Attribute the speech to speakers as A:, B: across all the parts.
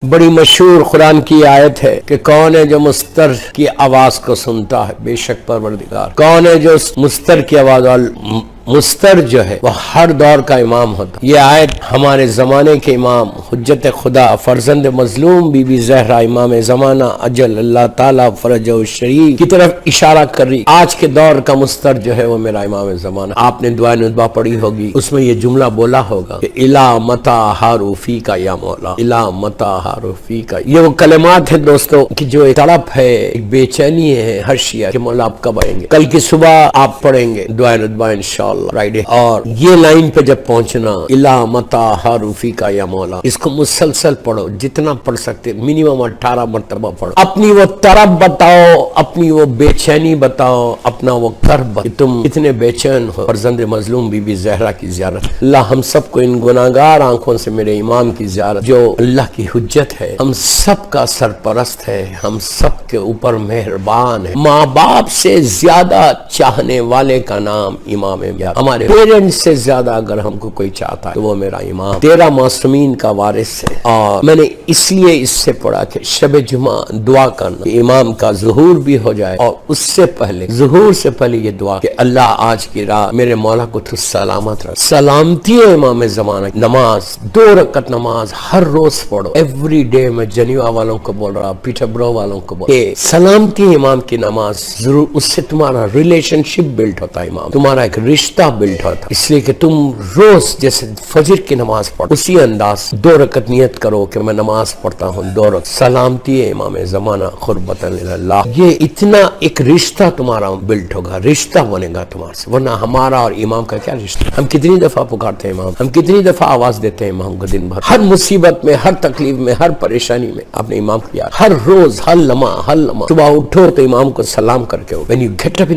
A: بڑی مشہور قرآن کی آیت ہے کہ کون ہے جو مستر کی آواز کو سنتا ہے، بے شک پروردگار کون ہے جو مستر کی آواز، اور مستر جو ہے وہ ہر دور کا امام ہوتا ہے۔ یہ آیت ہمارے زمانے کے امام حجت خدا فرزند مظلوم بی بی زہرا امام زمانہ اجل اللہ تعالیٰ فرجہ الشریف کی طرف اشارہ کر رہی۔ آج کے دور کا مستر جو ہے وہ میرا امام زمانہ۔ آپ نے دعائے ندبہ پڑھی ہوگی، اس میں یہ جملہ بولا ہوگا کہ الا متا حاروفی کا یا مولا، الا متا حاروفی کا۔ یہ وہ کلمات ہیں دوستو کہ جو ایک تڑپ ہے، ایک بے چینی ہے ہر شیعہ کہ مولا آپ کب آئیں گے۔ کل کی صبح آپ پڑھیں گے دعائے ندبہ انشاءاللہ فرائیڈے، اور یہ لائن پہ جب پہنچنا الا متا حاروفی کا یا مولا، اس کو مسلسل پڑھو، جتنا پڑھ سکتے منیمم 18 مرتبہ پڑھو۔ اپنی وہ طرف بتاؤ، اپنی وہ بے چینی بتاؤ، اپنا وہ کرب کہ تم اتنے بے چین ہو فرزند مظلوم بی بی زہرا کی زیارت۔ اللہ ہم سب کو ان گناہگار آنکھوں سے میرے امام کی زیارت جو اللہ کی حجت ہے، ہم سب کا سرپرست ہے، ہم سب کے اوپر مہربان ہے، ماں باپ سے زیادہ چاہنے والے کا نام امام ہے۔ ہمارے پیرنٹس سے زیادہ اگر ہم کو کوئی چاہتا ہے تو وہ میرا امام، 13 معصومین کا وارث ہے۔ اور میں نے اس لیے اس سے پڑھا کہ شب جمعہ دعا کرنا کہ امام کا ظہور بھی ہو جائے، اور اس سے پہلے ظہور سے پہلے یہ دعا کہ اللہ آج کی رات میرے مولا کو تو سلامت رکھ۔ سلامتی ہے امام زمانہ۔ نماز 2 رکعت نماز ہر روز پڑھو، ایوری ڈے۔ میں جنیوا والوں کو بول رہا، پیٹر برو والوں کو بول رہا، سلامتی امام کی نماز ضرور، اس سے تمہارا ریلیشن شپ بلڈ ہوتا ہے، امام تمہارا ایک رشتہ بلڈ ہوتا ہے۔ اس لیے کہ تم روز جیسے فجر کی نماز پڑھو، اسی انداز 2 رکعت نیت کرو کہ میں نماز پڑھتا ہوں 2 رکعت، سلامتی ہے امام زمانہ قربت اللہ۔ یہ اتنا ایک رشتہ تمہارا بلڈ ہوگا، رشتہ بنے گا تمہارے سے، ورنہ ہمارا اور امام کا کیا رشتہ؟ ہم کتنی دفعہ پکارتے ہیں امام، ہم کتنی دفعہ آواز دیتے ہیں امام کو دن بھر، ہر مصیبت میں، ہر تکلیف میں، ہر پریشانی میں اپنے امام کو یاد، ہر روز، ہر لمحہ، صبح اٹھو تو امام کو سلام کر کے when you get up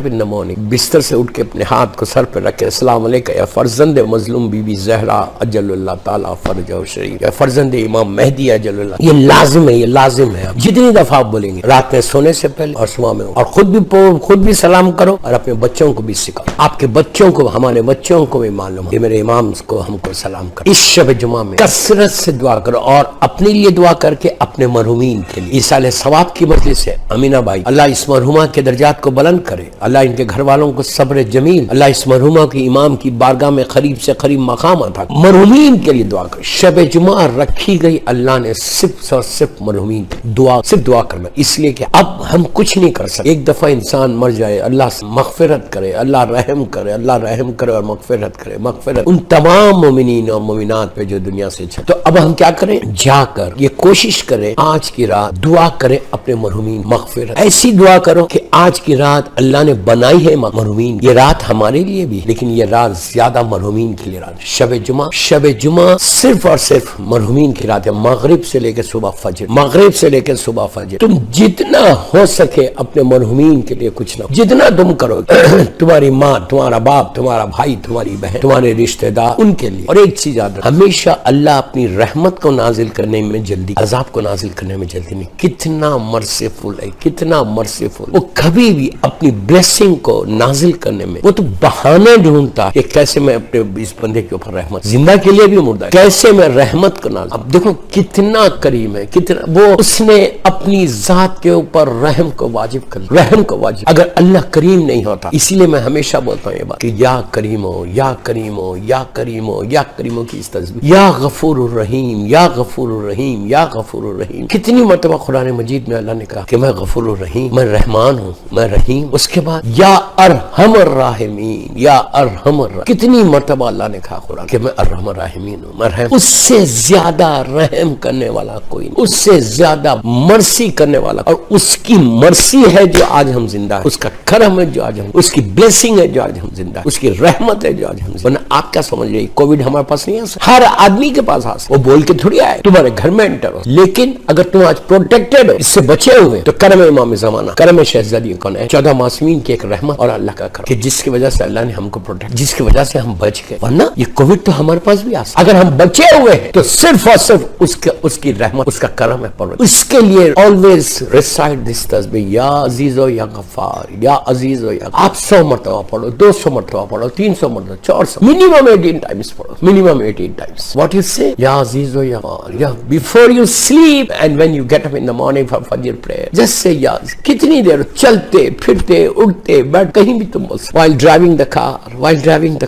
A: in the morning بستر سے اٹھ کے اپنے ہاتھ کو سر پہ رکھ کے السلام علیکم یا فرزند مظلوم بی بی زہرا اجل اللہ تعالیٰ فرجہ الشریف، یا فرزند امام مہدی اجل اللہ۔ یہ لازم ہے، یہ لازم ہے۔ جتنی دفعہ آپ بولیں گے رات میں سونے سے پہلے اور صبح میں، اور خود بھی سلام کرو اور اپنے بچوں کو بھی سکھاؤ۔ آپ کے بچوں کو، ہمارے بچوں کو بھی معلوم ہے کہ میرے امام کو ہم کو سلام کرو۔ اس شب جمعہ میں کثرت سے دعا کرو، اور اپنے لیے دعا کر کے اپنے مرحومین کے لیے۔ ایصال ثواب کی مجلس ہے امینہ بھائی، اللہ اس مرحومہ کے درجات کو بلند کرے، اللہ ان کے گھر والوں کو صبر جمیل، اللہ اس مرحومہ کی امام کی بارگاہ میں قریب سے قریب مقام عطا۔ مرحومین کے لیے دعا کرو۔ شب جمعہ رکھی گئی اللہ نے صرف اور صرف مرحومین دعا، صرف دعا کرنا، اس لیے کہ اب ہم کچھ نہیں کر سکتے۔ ایک دفعہ انسان مر جائے، اللہ سے مغفرت کرے، اللہ رحم کرے، اللہ رحم کرے اور مغفرت کرے، مغفرت ان تمام مومنین اور مومنات پہ جو دنیا سے چھڑ۔ تو اب ہم کیا کریں؟ جا کر یہ کوشش کریں آج کی رات دعا کریں اپنے مرحومین، مغفرت ایسی دعا کرو کہ آج کی رات اللہ نے بنائی ہے مرحومین، یہ رات ہمارے لیے بھی، لیکن یہ رات زیادہ مرحومین کے لیے رات۔ شب جمعہ صرف اور صرف مرحومین کی رات ہے، مغرب سے لے کے صبح فجر، مغرب سے لے کے صبح فجر۔ تم جتنا ہو سکے اپنے مرحومین کے لیے کچھ نہ، جتنا تم کرو تمہاری ماں، تمہارا باپ، تمہارا بھائی، تمہاری بہن، تمہارے رشتہ دار، ان کے لیے۔ اور ایک چیز یاد رکھو، ہمیشہ اللہ اپنی رحمت کو نازل کرنے میں جلدی، عذاب کو نازل کرنے میں جلدی نہیں۔ کتنا مرسیفل ہے، کتنا مرسیفل۔ وہ کبھی بھی اپنی بلیسنگ کو نازل کرنے میں وہ تو بہانے ڈھونڈتا کہ کیسے میں اپنے اس بندے کے اوپر رحمت، زندہ کے لیے بھی مردہ، کیسے میں رحمت کو نازل۔ اب دیکھو کتنا کریم ہے، کتنا وہ اس نے اپنی ذات کے اوپر رحم کو واجب کر، رحم کو واجب۔ اگر اللہ کریم نہیں ہوتا، اسی لیے میں ہمیشہ بولتا ہوں یہ بات کہ یا کریم ہو، یا کریم ہو، یا کریم ہو، یا کریم ہو کی اس تصویر، یا غفور الرحیم، یا غفور الرحیم، یا غفور الرحیم۔ کتنی مرتبہ قرآن مجید میں اللہ نے کہا کہ میں غفور الرحیم، میں رحمان ہوں، میں رحیم۔ اس کے بعد یا ارحم الراحمین، یا ارحم الراحمین، کتنی مرتبہ اللہ نے کہا قرآن کہ میں ارحم الراحمین ہوں، میں رحم۔ اس سے زیادہ رحم کرنے والا کوئی نہیں، اس سے زیادہ مرسی کرنے والا، اور اس کی مرسی ہے جو آج ہم زندہ ہیں، اس کا کرم ہے جو آج ہم، اس کی بلیسنگ ہے جو آج ہم زندہ ہیں، اس کی رحمت ہے جو آج ہم زندہ ہیں۔ ورنہ آپ کیا سمجھ رہے ہیں کووڈ ہمارے پاس نہیں ہے؟ ہر آدمی کے پاس آ سکتا، وہ بول کے تھوڑی آئے تمہارے گھر میں انٹر ہو، لیکن اگر تم آج پروٹیکٹڈ ہو، اس سے بچے ہوئے، تو کرم امام زمانہ، کرم شہزادی کون ہے؟ 14 معصومین کی ایک رحمت اور اللہ کا کرم۔ کہ جس کی وجہ سے اللہ نے ہم کو پروٹیکٹ، جس کی وجہ سے ہم بچ گئے، ورنہ یہ کووڈ تو ہمارے پاس بھی آ سکتا۔ اگر ہم بچے ہوئے ہیں تو صرف اور صرف اس کی رحمت، اس کا کرم ہے پروردگار۔ اس کے لیے always recite this تسبیح، یا عزیز و یا غفار، یا عزیز و یا غفار۔ آپ 100 مرتبہ پڑھو، 200 مرتبہ پڑھو، 300 مرتبہ، 400، منیمم 18 times پڑھو، minimum 18 times۔ What you say؟ یا عزیز و یا غفار، یا before you sleep and when you get up in the morning for Fajr prayer just say یا کتنی دیر چلتے پھرتے اٹھتے بیٹھ کہیں بھی تم بول سکتے۔ while driving the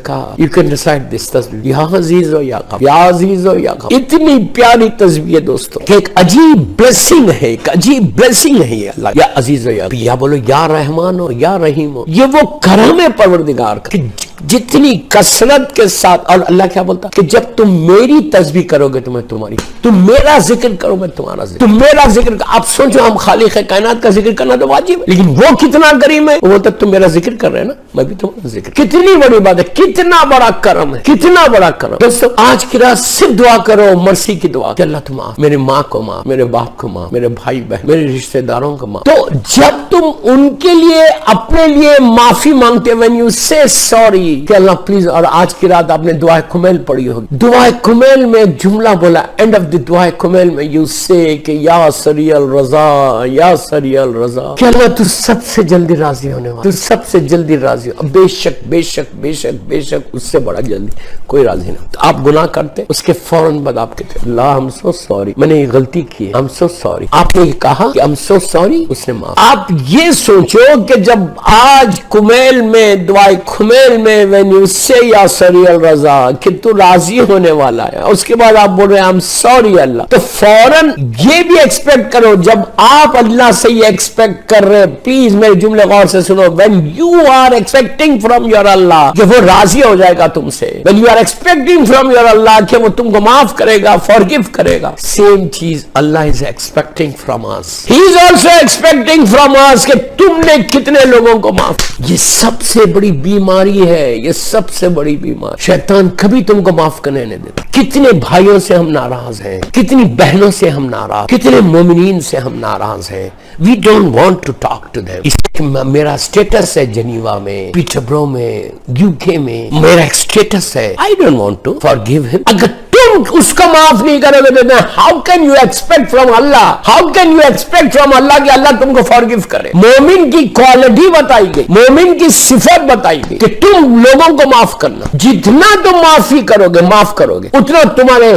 A: car you can recite this تسبیح، یا عزیز و یا غفار، یا عزیز و یا غفار۔ اتنی پیاری تسبیح ہے دوستو کہ ایک عجیب بلیسنگ ہے، ایک عجیب بلیسنگ ہے یہ اللہ، یا عزیز و یا بولو یا رحمان ہو یا رحیم ہو۔ یہ وہ کرم ہے پروردگار کا کہ جتنی کثرت کے ساتھ، اور اللہ کیا بولتا کہ جب تم میری تسبیح کرو گے تو میں تمہاری، تم میرا ذکر کرو میں تمہارا ذکر، تم میرا ذکر کرو۔ آپ سوچو ہم خالق کائنات کا ذکر کرنا تو واجب ہے، لیکن وہ کتنا کریم ہے، وہ بولتا تم میرا ذکر کر رہے ہیں نا، میں بھی تمہارا ذکر۔ کتنی بڑی بات ہے، کتنا بڑا کرم ہے، کتنا بڑا کرم۔ دوستو آج کی رات صرف دعا کرو مرسی کی دعا کہ اللہ تم معاف، میرے ماں کو معاف، میرے باپ کو معاف، میرے بھائی بہن، میرے رشتہ داروں کو معاف۔ تو جب تم ان کے لیے اپنے لیے معافی مانگتے when you say sorry کہ اللہ پلیز، اور آج کی رات آپ نے دعائے کمیل پڑھی ہوگی، دعائے کمیل میں ایک جملہ بولا اینڈ آف دی دعائے کمیل میں you say کہ یا سریع الرضا، یا سریع الرضا، کہ اللہ تو سب سے جلدی راضی ہونے والا، تو سب سے جلدی راضی ہو، بے شک بے شک بے شک بے شک اس سے بڑا جلدی کوئی راضی نہ۔ تو آپ گناہ کرتے اس کے فوراً بعد آپ کہتے اللہ I'm so sorry، میں نے یہ غلطی کی ہے، I'm so sorry۔ آپ نے یہ کہا کہ I'm so sorry، اس نے معاف۔ آپ یہ سوچو کہ جب آج کمیل میں دعائے کمیل میں when you say یا سریع الرضا کہ تو راضی ہونے والا ہے، اس کے بعد آپ بول رہے ہیں I'm sorry اللہ، تو فوراً یہ بھی ایکسپیکٹ کرو جب آپ اللہ سے یہ ایکسپیکٹ کر رہے، پلیز میرے جملے غور سے سنو، when you are expecting from your اللہ کہ وہ راضی ہو جائے گا تم سے، when you are expecting from your اللہ کہ وہ تم کو معاف کرے گا، forgive کرے گا، same چیز اللہ is expecting from us، he is also expecting from us کہ تم نے کتنے لوگوں کو معاف۔ یہ سب سے بڑی بیماری ہے، یہ سب سے بڑی بیماری، شیطان کبھی تم کو معاف کرنے نہیں دیتا۔ کتنے بھائیوں سے ہم ناراض ہیں، کتنی بہنوں سے ہم ناراض، کتنے مومنین سے ہم ناراض ہیں، we don't want to talk to them۔ اس لیے میرا سٹیٹس ہے جنیوا میں، پیٹربرو میں، UK میں میرا ایک سٹیٹس ہے I don't want to forgive him۔ اگر تم اس کا معاف نہیں کرو گے تو how can you expect from Allah, how can you expect from اللہ کہ اللہ تم کو forgive کرے۔ مومن کی کوالٹی بتائی گئی، مومن کی صفت بتائی گئی کہ تم لوگوں کو معاف کرنا، جتنا تم معافی کرو گے، معاف کرو گے، اتنا تمہارے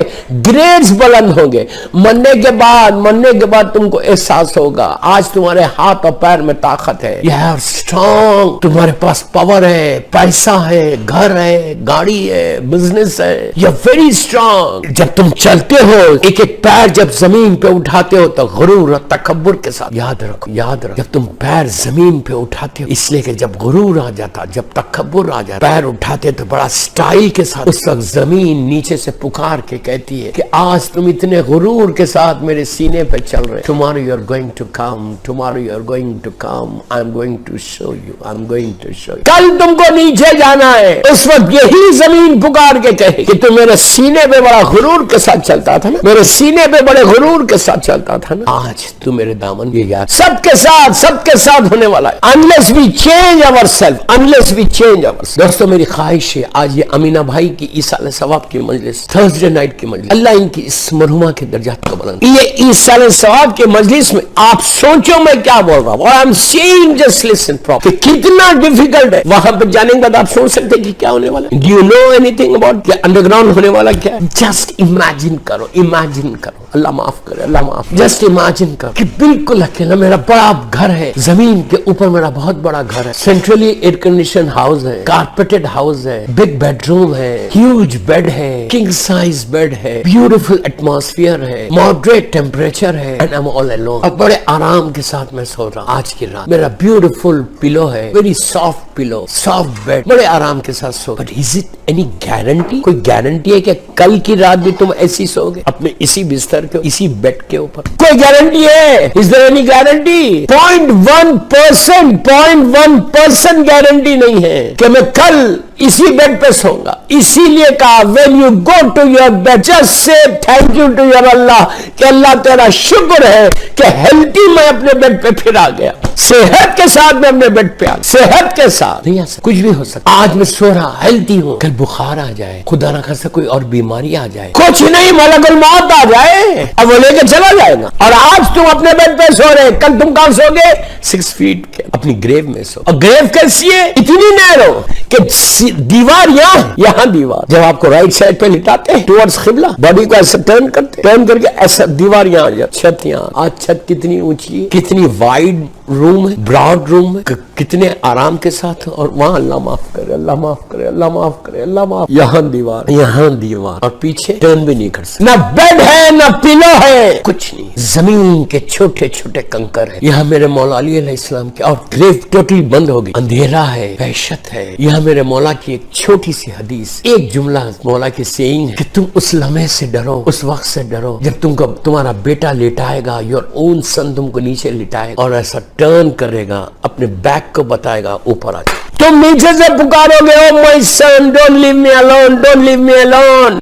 A: گریڈز بلند ہوں گے۔ مرنے کے بعد تم کو احساس ہوگا آج تمہارے ہاتھ اور پیر میں طاقت ہے، you are strong، تمہارے پاس پاور ہے، پیسہ ہے، گھر ہے، گاڑی ہے، بزنس ہے، you are very strong۔ جب تم چلتے ہو ایک ایک پیر جب زمین پہ اٹھاتے ہو تو غرور اور تکبر کے ساتھ، یاد رکھو جب تم پیر زمین پہ اٹھاتے ہو، اس لیے کہ جب غرور آ جاتا، جب تکبر آ جاتا، پیر اٹھاتے تو بڑا سٹائل کے ساتھ، اس وقت زمین نیچے سے پکار کے کہتی ہے کہ آج تم اتنے غرور کے ساتھ میرے سینے پہ چل رہے، tomorrow you are going to come، tomorrow you are going to come، I'm going to show you، I'm going to show you۔ کل تم کو نیچے جانا ہے، اس وقت یہی زمین پکار کے کہے کہ تم میرے سینے پہ بڑا غرور کے ساتھ چلتا تھا نا، میرے سینے پہ بڑے غرور کے ساتھ چلتا تھا نا، آج تو میرے دامن یہ یاد سب کے ساتھ ہونے والا ہے۔ unless we change ourselves۔ دوستو میری خواہش ہے آج یہ امینہ بھائی کی ایصال ثواب کی مجلس، تھرسڈے نائٹ کی مجلس، اللہ ان کی اس مرحومہ کے درجات کو بلند۔ یہ ایصال ثواب کے مجلس میں آپ سوچو میں کیا بول رہا ہوں، I'm saying just listen properly، کہ کتنا ڈیفیکلٹ ہے۔ وہاں پہ جانے کے بعد آپ سوچ سکتے کہ کیا ہونے والا ہے، do you know anything about کیا انڈر گراؤنڈ ہونے والا کیا ہے؟ جسٹ امیجن کرو، اللہ معاف کرے، اللہ معاف، جسٹ امیجن کرو کہ بالکل اکیلا میرا بڑا گھر ہے، زمین کے اوپر میرا بہت بڑا گھر ہے، سینٹرلی ایئر کنڈیشن ہاؤس ہے، کارپیٹڈ ہاؤس ہے، بگ بیڈ روم ہے، ہیوج بیڈ ہے، کنگ سائز بیڈ ہے، بیوٹیفل ایٹماسفیئر ہے، ماڈریٹ ٹیمپریچر ہے، اینڈ I'm all alone، اور بڑے آرام کے ساتھ میں سو رہا ہوں۔ آج کی رات میرا بیوٹیفل پلو ہے، very soft pillow, soft bed, بڑے آرام کے ساتھ سو۔ But is it any guarantee, کوئی گارنٹی ہے کہ کل کی رات بھی تم ایسی سو گے اپنے اسی بستر کے اسی بیڈ کے اوپر؟ کوئی گارنٹی ہے؟ Is there any guarantee؟ 0.1% guarantee نہیں ہے کہ میں کل اسی بیڈ پہ سوں گا۔ اسی لیے کہا when you go to your bed just say thank you to your اللہ کہ اللہ تیرا شکر ہے کہ ہیلتھی میں اپنے بیڈ پہ پھر آ گیا۔ صحت کے ساتھ میں اپنے بیڈ پہ صحت کے ساتھ نہیں آ سکتا. کچھ بھی ہو سکتا. آج میں سو رہا ہیلتھی ہوں, کل بخار آ جائے, خدا نہ خاصا کوئی اور بیماری آ جائے, کچھ نہیں, ملک الموت آ جائے, اب وہ لے کے چلا جائے گا. اور آج تم اپنے بیڈ پہ سو رہے, کل تم کہاں سو گے؟ 6 فیٹ کے اپنی گریو میں سو. اور گریو کیسی ہے؟ اتنی نیرو کہ دیوار یہاں دیوار. جب آپ کو رائٹ سائڈ پہ لٹاتے ہیں ٹورڈز قبلہ, باڈی کو ایسا ٹرن کرتے, ٹرن کر کے ایسا دیوار یہاں آ جاتی, چھت یہاں. آج چھت کتنی اونچی, کتنی وائڈ روم ہے, براڈ روم ہے, کتنے آرام کے ساتھ. اور وہاں اللہ معاف کرے, اللہ معاف کرے, اللہ معاف کرے, اللہ معاف. یہاں دیوار, یہاں دیوار, اور پیچھے ٹرن بھی نہیں کر سکتے. نہ بیڈ ہے, نہ پلو ہے, کچھ نہیں. زمین کے چھوٹے چھوٹے کنکر ہیں. یہاں میرے مولا علی علیہ السلام کی, اور گریو ٹوٹلی بند ہو گئی, اندھیرا ہے, وحشت ہے. یہاں میرے مولا کی ایک چھوٹی سی حدیث, ایک جملہ مولا کی سیئنگ ہے کہ تم اس لمحے سے ڈرو, اس وقت سے ڈرو جب تم کو تمہارا بیٹا لٹائے گا, یور اون سن تم کو نیچے لٹائے گا اور ایسا ٹرن کرے گا, اپنے بیک کو بتائے گا اوپر آ جائے. تم نیچے سے پکارو گے, oh my son don't leave me alone, don't leave me alone.